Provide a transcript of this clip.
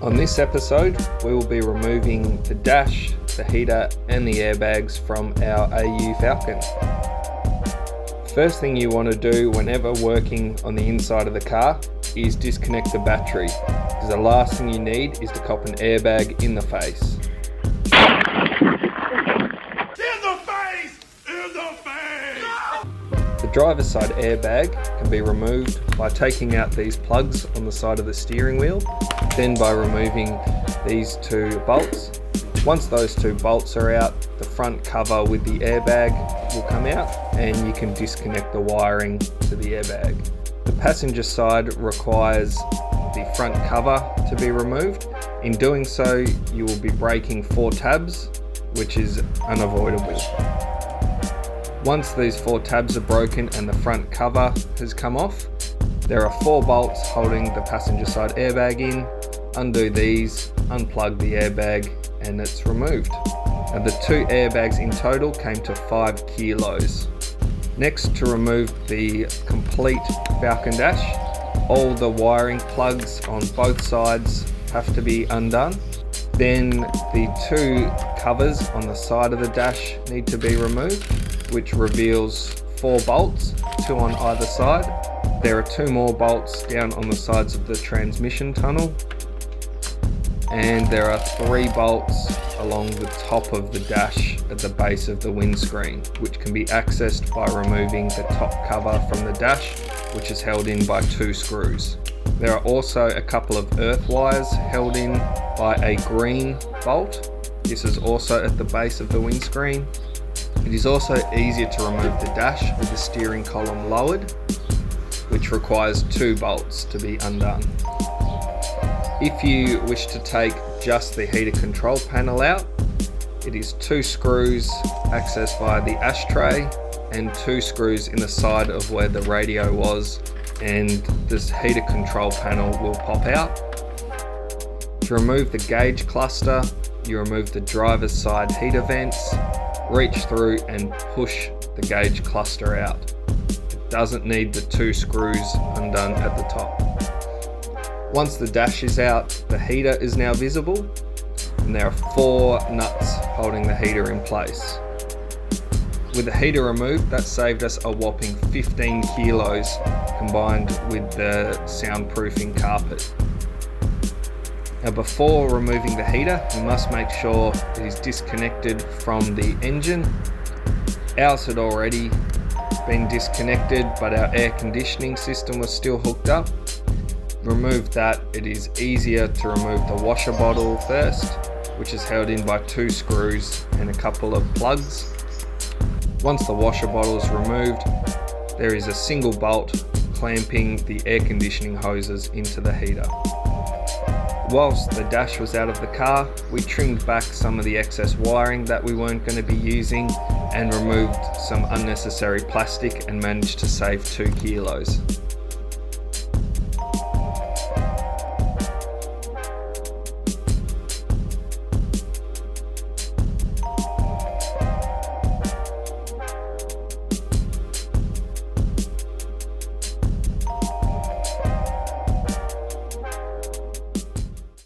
On this episode, we will be removing the dash, the heater and the airbags from our AU Falcon. First thing you want to do whenever working on the inside of the car is disconnect the battery, because the last thing you need is to cop an airbag in the face. The driver's side airbag can be removed by taking out these plugs on the side of the steering wheel, then by removing these two bolts. Once those two bolts are out, the front cover with the airbag will come out and you can disconnect the wiring to the airbag. The passenger side requires the front cover to be removed. In doing so, you will be breaking 4 tabs, which is unavoidable. Once these 4 tabs are broken and the front cover has come off, there are 4 bolts holding the passenger side airbag in. Undo these, unplug the airbag, and it's removed. Now the 2 airbags in total came to 5 kilos. Next, to remove the complete Falcon dash, all the wiring plugs on both sides have to be undone. Then the 2 covers on the side of the dash need to be removed, which reveals 4 bolts, 2 on either side. There are 2 more bolts down on the sides of the transmission tunnel, and there are 3 bolts along the top of the dash at the base of the windscreen, which can be accessed by removing the top cover from the dash, which is held in by 2 screws. There are also a couple of earth wires held in by a green bolt. This is also at the base of the windscreen. It is also easier to remove the dash with the steering column lowered, which requires 2 bolts to be undone. If you wish to take just the heater control panel out, it is 2 screws accessed via the ashtray and 2 screws in the side of where the radio was, and this heater control panel will pop out. To remove the gauge cluster, you remove the driver's side heater vents, reach through and push the gauge cluster out. It doesn't need the 2 screws undone at the top. Once the dash is out, the heater is now visible, and there are 4 nuts holding the heater in place. With the heater removed, that saved us a whopping 15 kilos combined with the soundproofing carpet. Now, before removing the heater, we must make sure it is disconnected from the engine. Ours had already been disconnected, but our air conditioning system was still hooked up. Remove that. It is easier to remove the washer bottle first, which is held in by 2 screws and a couple of plugs. Once the washer bottle is removed, there is a single bolt clamping the air conditioning hoses into the heater. Whilst the dash was out of the car, we trimmed back some of the excess wiring that we weren't going to be using and removed some unnecessary plastic and managed to save 2 kilos.